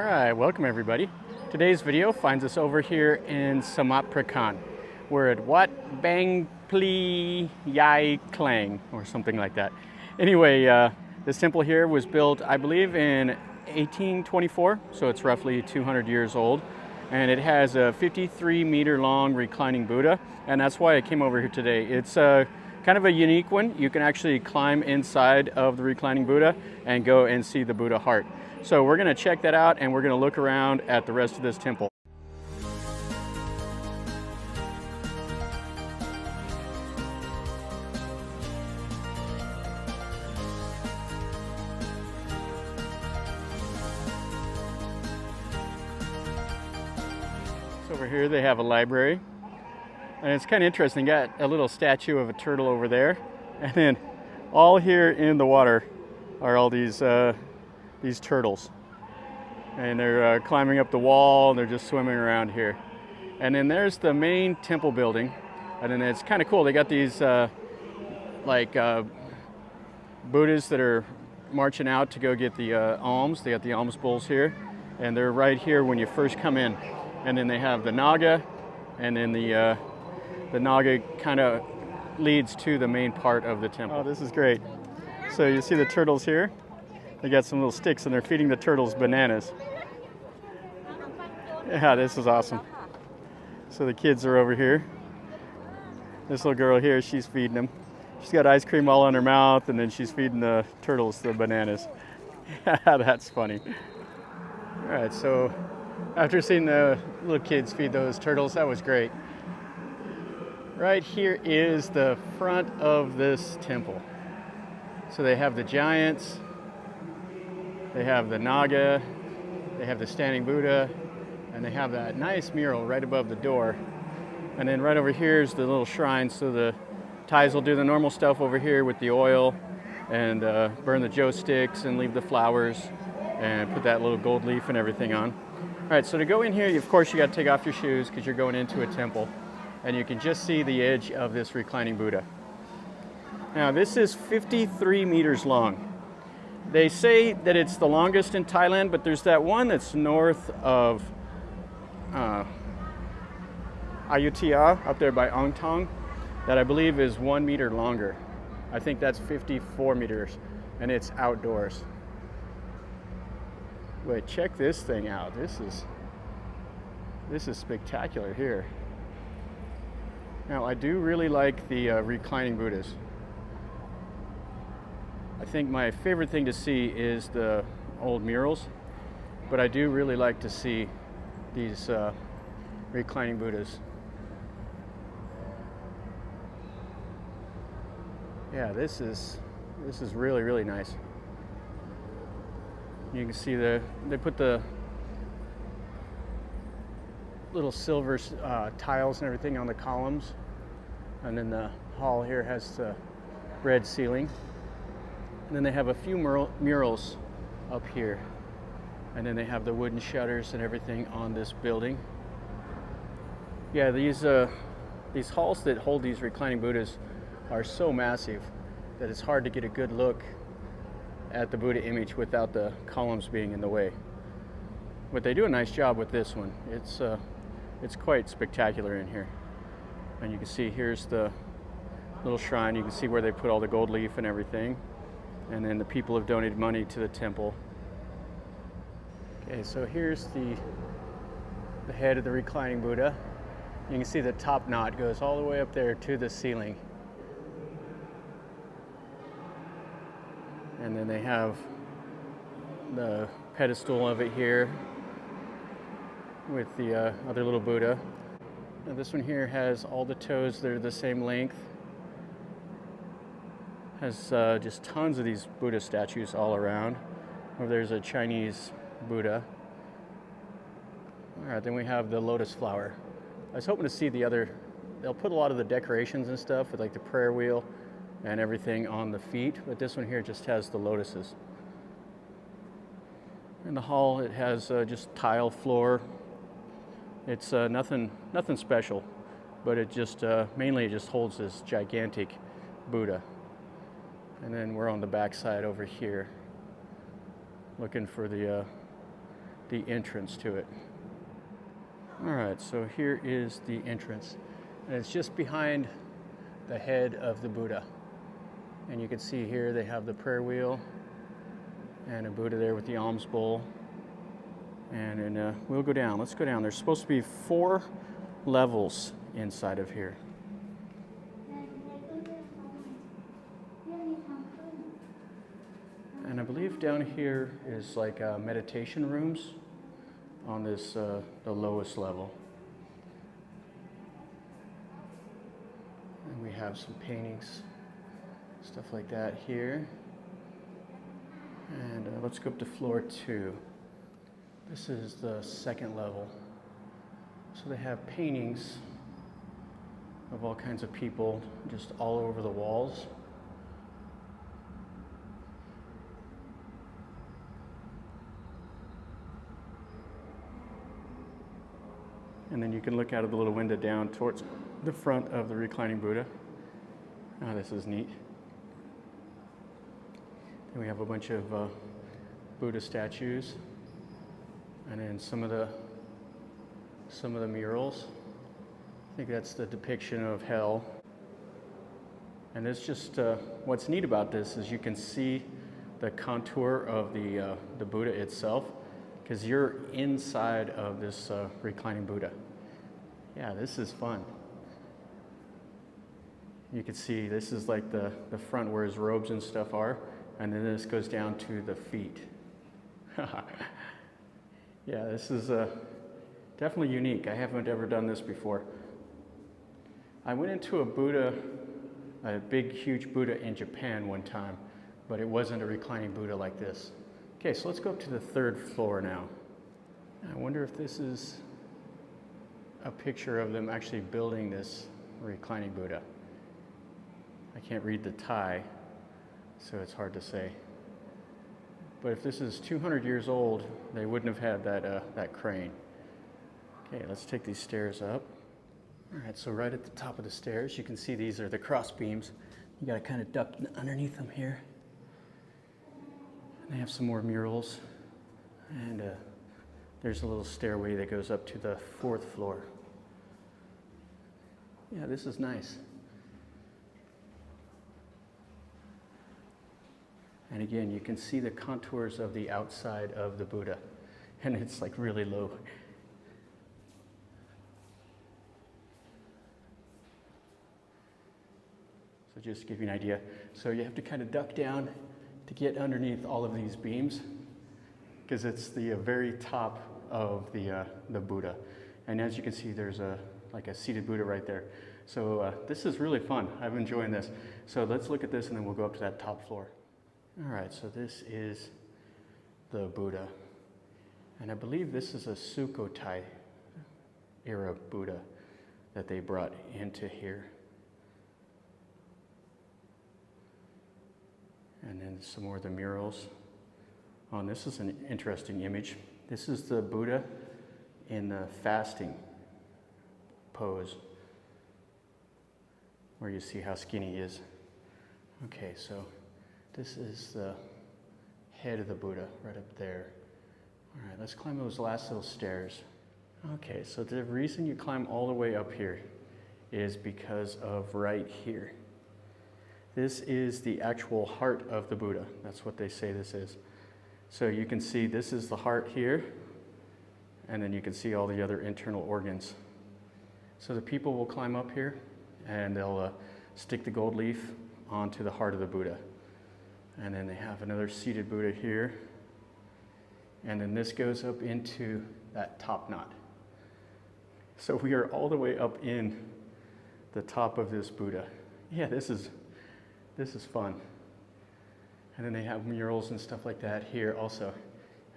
All right, welcome everybody. Today's video finds us over here in Samut Prakan. We're at Wat Phli Yai Klang or something like that. Anyway, this temple here was built, I believe, in 1824, so it's roughly 200 years old. And it has a 53-meter long reclining Buddha, and that's why I came over here today. It's kind of a unique one. You can actually climb inside of the reclining Buddha and go and see the Buddha heart. So we're going to check that out, and we're going to look around at the rest of this temple. So over here they have a library, and it's kind of interesting. Got a little statue of a turtle over there, and then all here in the water are all these turtles, and they're climbing up the wall, and they're just swimming around here. And then there's the main temple building, and then it's kind of cool. They got these Buddhas that are marching out to go get the alms. They got the alms bowls here, and they're right here when you first come in. And then they have the Naga, and then the Naga kind of leads to the main part of the temple. Oh, this is great. So you see the turtles here. They got some little sticks, and they're feeding the turtles bananas. Yeah, this is awesome. So the kids are over here. This little girl here, she's feeding them. She's got ice cream all in her mouth, and then she's feeding the turtles the bananas. That's funny. All right, so after seeing the little kids feed those turtles, that was great. Right here is the front of this temple. So they have the giants, they have the Naga, they have the standing Buddha, and they have that nice mural right above the door. And then right over here is the little shrine, so the Thais will do the normal stuff over here with the oil and burn the joe sticks and leave the flowers and put that little gold leaf and everything on. All right, so to go in here, of course, you got to take off your shoes because you're going into a temple, and you can just see the edge of this reclining Buddha. Now, this is 53 meters long. They say that it's the longest in Thailand, but there's that one that's north of Ayutthaya, up there by Ong Tong, that I believe is 1 meter longer. I think that's 54 meters, and it's outdoors. Wait, check this thing out. This is spectacular here. Now, I do really like the reclining Buddhas. I think my favorite thing to see is the old murals, but I do really like to see these reclining Buddhas. Yeah, this is really, really nice. You can see they put the little silver tiles and everything on the columns, and then the hall here has the red ceiling. And then they have a few murals up here, and then they have the wooden shutters and everything on this building. Yeah, these halls that hold these reclining Buddhas are so massive that it's hard to get a good look at the Buddha image without the columns being in the way. But they do a nice job with this one. It's quite spectacular in here. And you can see here's the little shrine. You can see where they put all the gold leaf and everything. And then the people have donated money to the temple. Okay, so here's the head of the reclining Buddha. You can see the top knot goes all the way up there to the ceiling. And then they have the pedestal of it here with the other little Buddha. Now this one here has all the toes that are the same length. Has just tons of these Buddha statues all around. Over there's a Chinese Buddha. All right, then we have the lotus flower. I was hoping to see they'll put a lot of the decorations and stuff with like the prayer wheel and everything on the feet, but this one here just has the lotuses. In the hall, it has just tile floor. It's nothing special, but it just mainly it just holds this gigantic Buddha. And then we're on the back side over here, looking for the the entrance to it. All right, so here is the entrance. And it's just behind the head of the Buddha. And you can see here they have the prayer wheel and a Buddha there with the alms bowl. And then we'll go down. Let's go down. There's supposed to be 4 levels inside of here. And I believe down here is like meditation rooms on this, the lowest level. And we have some paintings, stuff like that here. And let's go up to floor 2. This is the 2nd level. So they have paintings of all kinds of people just all over the walls. And then you can look out of the little window down towards the front of the reclining Buddha. Oh, this is neat. Then we have a bunch of Buddha statues, and then some of the murals. I think that's the depiction of hell. And it's just what's neat about this is you can see the contour of the Buddha itself, because you're inside of this reclining Buddha. Yeah, this is fun. You can see this is like the front where his robes and stuff are, and then this goes down to the feet. Yeah, this is definitely unique. I haven't ever done this before. I went into a big, huge Buddha in Japan one time, but it wasn't a reclining Buddha like this. Okay, so let's go up to the 3rd floor now. I wonder if this is a picture of them actually building this reclining Buddha. I can't read the Thai, so it's hard to say. But if this is 200 years old, they wouldn't have had that crane. Okay, let's take these stairs up. All right, so right at the top of the stairs, you can see these are the cross beams. You gotta kind of duck underneath them here. And they have some more murals. And there's a little stairway that goes up to the 4th floor. Yeah, this is nice. And again, you can see the contours of the outside of the Buddha, and it's like really low. So just to give you an idea. So you have to kind of duck down to get underneath all of these beams, because it's the very top of the Buddha. And as you can see, there's like a seated Buddha right there. So this is really fun. I'm enjoying this. So let's look at this, and then we'll go up to that top floor. All right, so this is the Buddha. And I believe this is a Sukhothai era Buddha that they brought into here. And then some more of the murals. Oh, and this is an interesting image. This is the Buddha in the fasting pose, where you see how skinny he is. Okay, so this is the head of the Buddha right up there. All right, let's climb those last little stairs. Okay, so the reason you climb all the way up here is because of right here. This is the actual heart of the Buddha. That's what they say this is. So you can see this is the heart here, and then you can see all the other internal organs. So the people will climb up here, and they'll stick the gold leaf onto the heart of the Buddha. And then they have another seated Buddha here. And then this goes up into that top knot. So we are all the way up in the top of this Buddha. Yeah, this is fun. And then they have murals and stuff like that here also.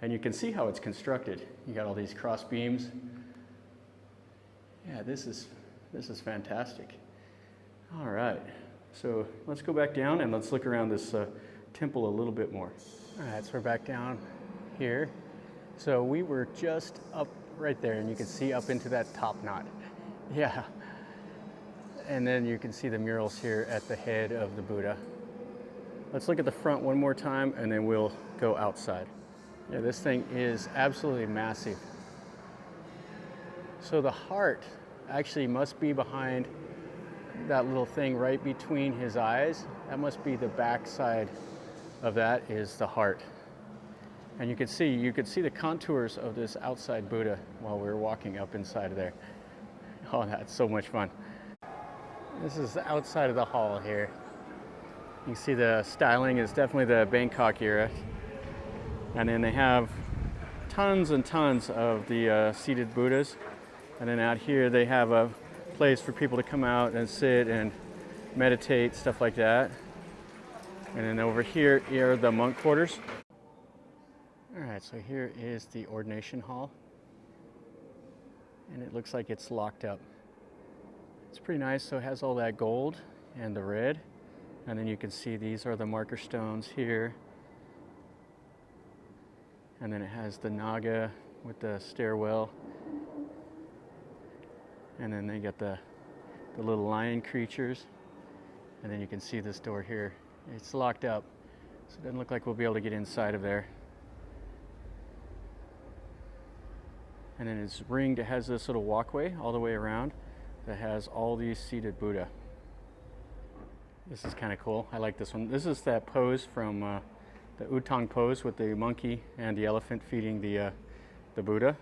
And you can see how it's constructed. You got all these cross beams. Yeah, this is fantastic. All right, so let's go back down and let's look around this temple a little bit more. All right, so we're back down here. So we were just up right there, and you can see up into that top knot. Yeah. And then you can see the murals here at the head of the Buddha. Let's look at the front one more time, and then we'll go outside. Yeah, this thing is absolutely massive. So the heart actually must be behind that little thing right between his eyes. That must be the back side of that is the heart. And you could see the contours of this outside Buddha while we were walking up inside of there. Oh, that's so much fun. This is the outside of the hall here. You can see the styling is definitely the Bangkok era. And then they have tons and tons of the seated Buddhas. And then out here they have a place for people to come out and sit and meditate, stuff like that. And then over here are the monk quarters. All right, so here is the ordination hall. And it looks like it's locked up. It's pretty nice, so it has all that gold and the red. And then you can see these are the marker stones here. And then it has the Naga with the stairwell. And then they got the little lion creatures. And then you can see this door here. It's locked up, so it doesn't look like we'll be able to get inside of there. And then it's ringed, it has this little walkway all the way around that has all these seated Buddha. This is kind of cool. I like this one. This is that pose from the Utang pose with the monkey and the elephant feeding the Buddha.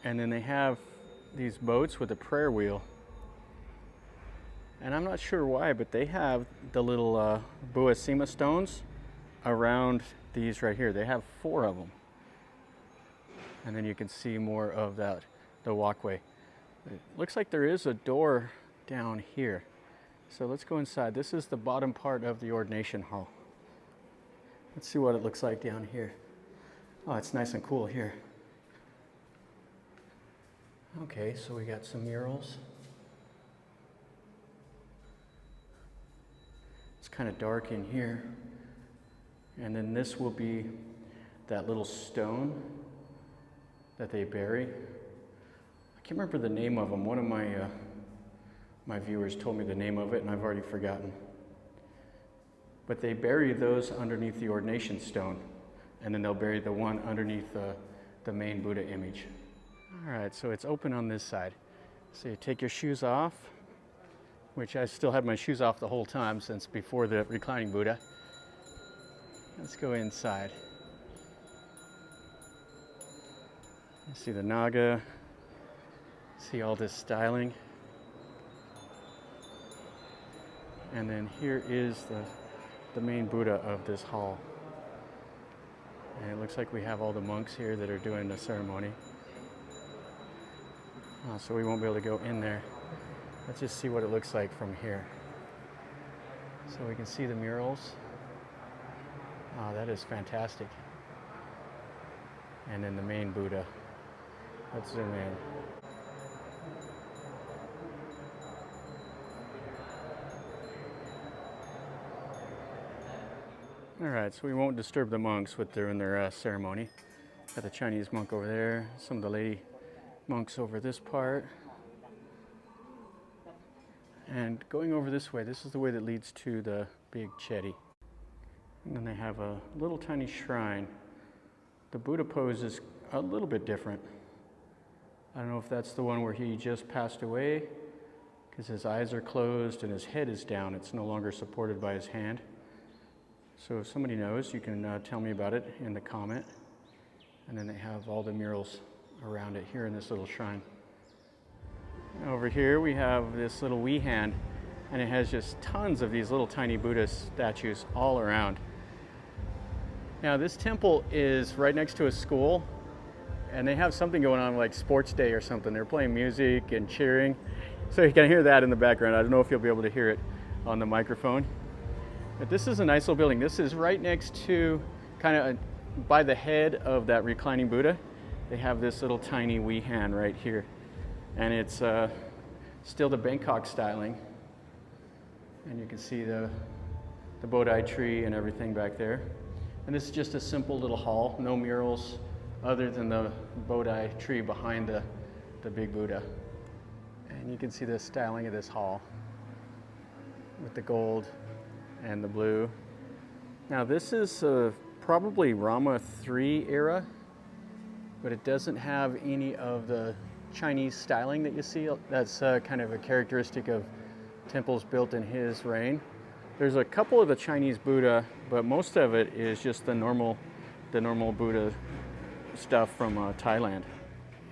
And then they have these boats with a prayer wheel. And I'm not sure why, but they have the little Buasima stones around these right here. They have 4 of them. And then you can see more of that, the walkway. It looks like there is a door down here. So let's go inside. This is the bottom part of the ordination hall. Let's see what it looks like down here. Oh, it's nice and cool here. Okay, so we got some murals. It's kind of dark in here. And then this will be that little stone that they bury. I can't remember the name of them. One of my viewers told me the name of it and I've already forgotten. But they bury those underneath the ordination stone, and then they'll bury the one underneath the main Buddha image. All right, so it's open on this side. So you take your shoes off, which I still had my shoes off the whole time since before the reclining Buddha. Let's go inside. You see the Naga, see all this styling. And then here is the main Buddha of this hall. And it looks like we have all the monks here that are doing the ceremony. So we won't be able to go in there. Let's just see what it looks like from here. So we can see the murals. Oh, that is fantastic. And then the main Buddha. Let's zoom in. All right, so we won't disturb the monks with their ceremony. Got the Chinese monk over there, some of the lady monks over this part. And going over this way, this is the way that leads to the big Chedi. And then they have a little tiny shrine. The Buddha pose is a little bit different. I don't know if that's the one where he just passed away, because his eyes are closed and his head is down. It's no longer supported by his hand. So if somebody knows, you can tell me about it in the comment. And then they have all the murals around it here in this little shrine. Over here we have this little wee hand, and it has just tons of these little tiny Buddha statues all around. Now this temple is right next to a school, and they have something going on like sports day or something. They're playing music and cheering. So you can hear that in the background. I don't know if you'll be able to hear it on the microphone. But this is a nice little building. This is right next to, kind of by the head of that reclining Buddha. They have this little tiny wee hand right here. And it's still the Bangkok styling. And you can see the Bodhi tree and everything back there. And this is just a simple little hall, no murals other than the Bodhi tree behind the big Buddha. And you can see the styling of this hall with the gold and the blue. Now this is probably Rama III era, but it doesn't have any of the Chinese styling that you see. That's kind of a characteristic of temples built in his reign. There's a couple of the Chinese Buddha, but most of it is just the normal Buddha stuff from Thailand.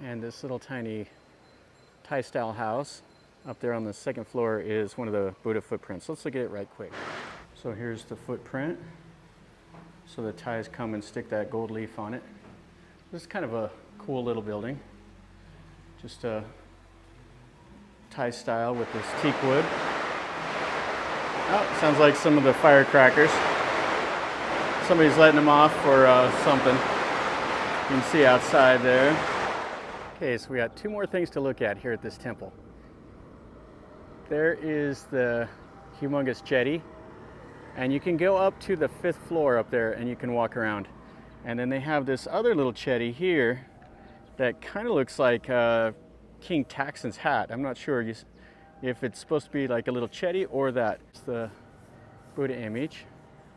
And this little tiny Thai-style house up there on the second floor is one of the Buddha footprints. Let's look at it right quick. So here's the footprint. So the Thais come and stick that gold leaf on it. This is kind of a cool little building. Just a Thai style with this teak wood. Oh, sounds like some of the firecrackers. Somebody's letting them off for something. You can see outside there. Okay, so we got two more things to look at here at this temple. There is the humongous Chedi, and you can go up to the 5th floor up there and you can walk around. And then they have this other little Chedi here that kind of looks like King Taksin's hat. I'm not sure if it's supposed to be like a little Chedi or that. It's the Buddha image.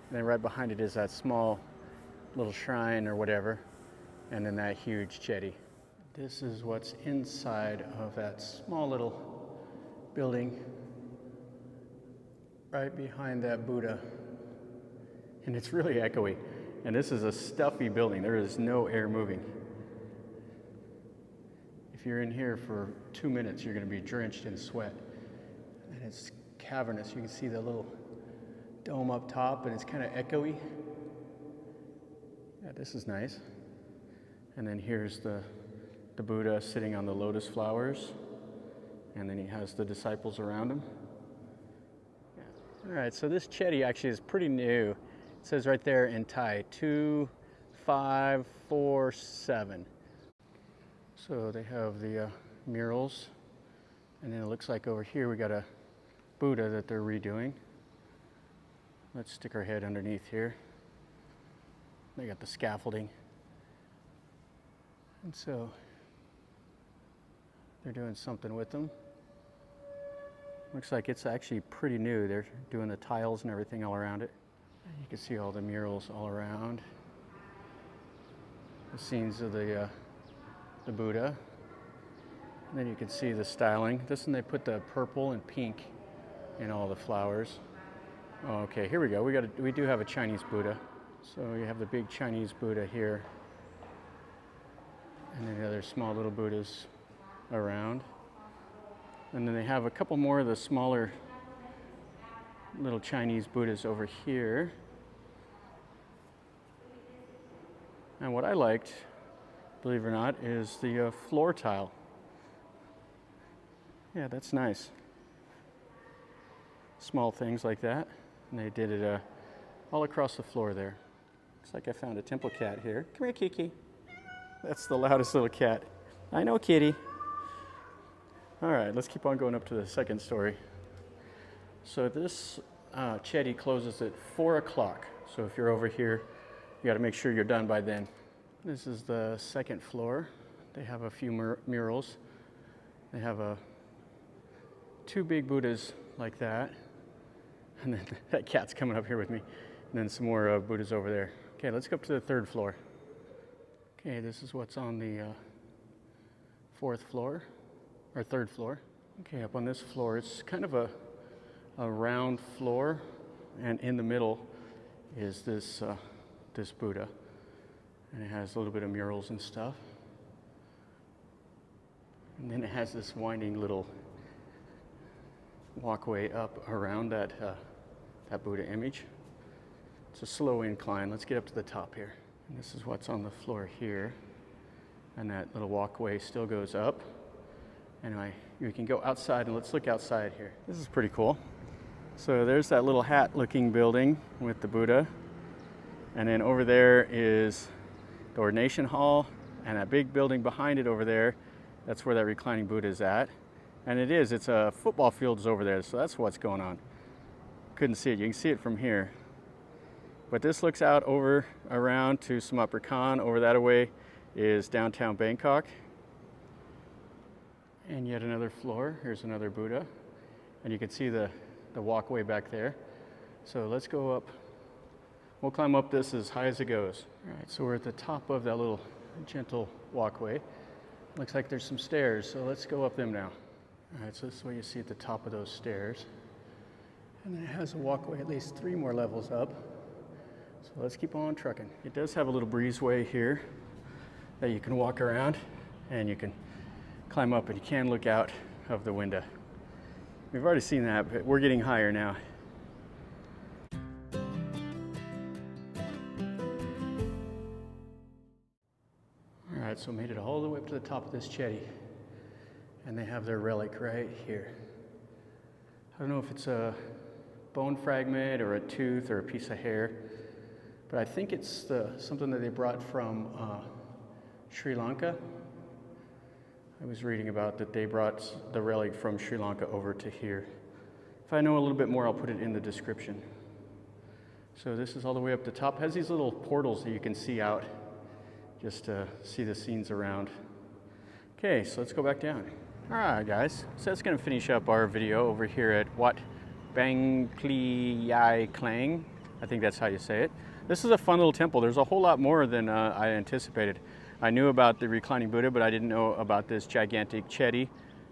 And then right behind it is that small little shrine or whatever. And then that huge Chedi. This is what's inside of that small little building right behind that Buddha. And it's really echoey. And this is a stuffy building. There is no air moving. If you're in here for 2 minutes, you're going to be drenched in sweat. And it's cavernous. You can see the little dome up top, and it's kind of echoey. Yeah, this is nice. And then here's the Buddha sitting on the lotus flowers. And then he has the disciples around him. Yeah. All right, so this Chedi actually is pretty new. It says right there in Thai, 2547. So they have the murals. And then it looks like over here we got a Buddha that they're redoing. Let's stick our head underneath here. They got the scaffolding. And so they're doing something with them. Looks like it's actually pretty new. They're doing the tiles and everything all around it. You can see all the murals all around. The scenes of the Buddha. And then you can see the styling. This one they put the purple and pink in all the flowers. Oh, okay, here we go. We do have a Chinese Buddha. So you have the big Chinese Buddha here. And then the other small little Buddhas around. And then they have a couple more of the smaller little Chinese Buddhas over here. And what I liked, believe it or not, is the floor tile. Yeah, that's nice. Small things like that. And they did it all across the floor there. Looks like I found a temple cat here. Come here, Kiki. That's the loudest little cat. I know, kitty. All right, let's keep on going up to the second story. So this Chedi closes at 4 o'clock. So if you're over here, you got to make sure you're done by then. This is the second floor. They have a few murals. They have two big Buddhas like that. And then that cat's coming up here with me. And then some more Buddhas over there. Okay, let's go up to the 3rd floor. Okay, this is what's on the 4th floor, or 3rd floor. Okay, up on this floor, it's kind of a round floor, and in the middle is this Buddha. And it has a little bit of murals and stuff. And then it has this winding little walkway up around that Buddha image. It's a slow incline. Let's get up to the top here. And this is what's on the floor here. And that little walkway still goes up. Anyway, you can go outside, and let's look outside here. This is pretty cool. So there's that little hat-looking building with the Buddha. And then over there is the ordination hall, and that big building behind it over there, that's where that reclining Buddha is at. And it's a football field is over there, so that's what's going on. Couldn't see it. You can see it from here. But this looks out over around to Samut Prakan. Over that way is downtown Bangkok. And yet another floor. Here's another Buddha. And you can see the walkway back there. So let's go up We'll climb up this as high as it goes. All right, so we're at the top of that little gentle walkway. Looks like there's some stairs, so let's go up them now. All right, so this is what you see at the top of those stairs. And then it has a walkway at least 3 more levels up. So let's keep on trucking. It does have a little breezeway here that you can walk around and you can climb up and you can look out of the window. We've already seen that, but we're getting higher now. All right, so made it all the way up to the top of this Chedi. And they have their relic right here. I don't know if it's a bone fragment or a tooth or a piece of hair, but I think it's something that they brought from Sri Lanka. I was reading about that they brought the relic from Sri Lanka over to here. If I know a little bit more, I'll put it in the description. So this is all the way up the top. It has these little portals that you can see out, just to see the scenes around. Okay, so let's go back down. All right, guys, so that's gonna finish up our video over here at Wat Bang Phli Yai Klang. I think that's how you say it. This is a fun little temple. There's a whole lot more than I anticipated. I knew about the reclining Buddha, but I didn't know about this gigantic Chedi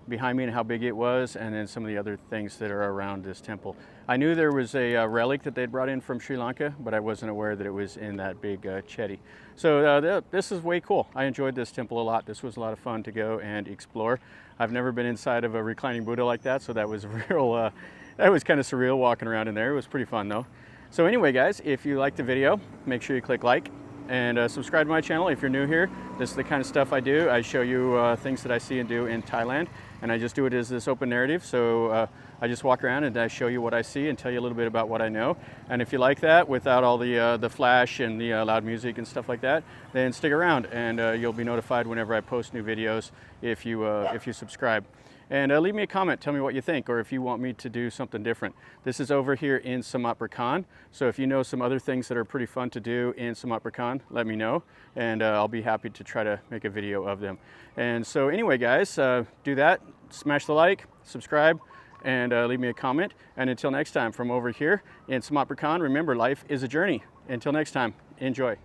behind me and how big it was, and then some of the other things that are around this temple. I knew there was a relic that they'd brought in from Sri Lanka, but I wasn't aware that it was in that big Chedi. So this is way cool. I enjoyed this temple a lot. This was a lot of fun to go and explore. I've never been inside of a reclining Buddha like that, so that was real, that was kind of surreal walking around in there. It was pretty fun though. So anyway, guys, if you liked the video, make sure you click like and subscribe to my channel if you're new here. This is the kind of stuff I do. I show you things that I see and do in Thailand, and I just do it as this open narrative. So I just walk around and I show you what I see and tell you a little bit about what I know. And if you like that, without all the flash and the loud music and stuff like that, then stick around and you'll be notified whenever I post new videos if you subscribe. And leave me a comment, tell me what you think, or if you want me to do something different. This is over here in Samut Prakan, so if you know some other things that are pretty fun to do in Samut Prakan, let me know, and I'll be happy to try to make a video of them. And so anyway, guys, do that, smash the like, subscribe, and leave me a comment. And until next time, from over here in Samut Prakan, remember, life is a journey. Until next time, enjoy.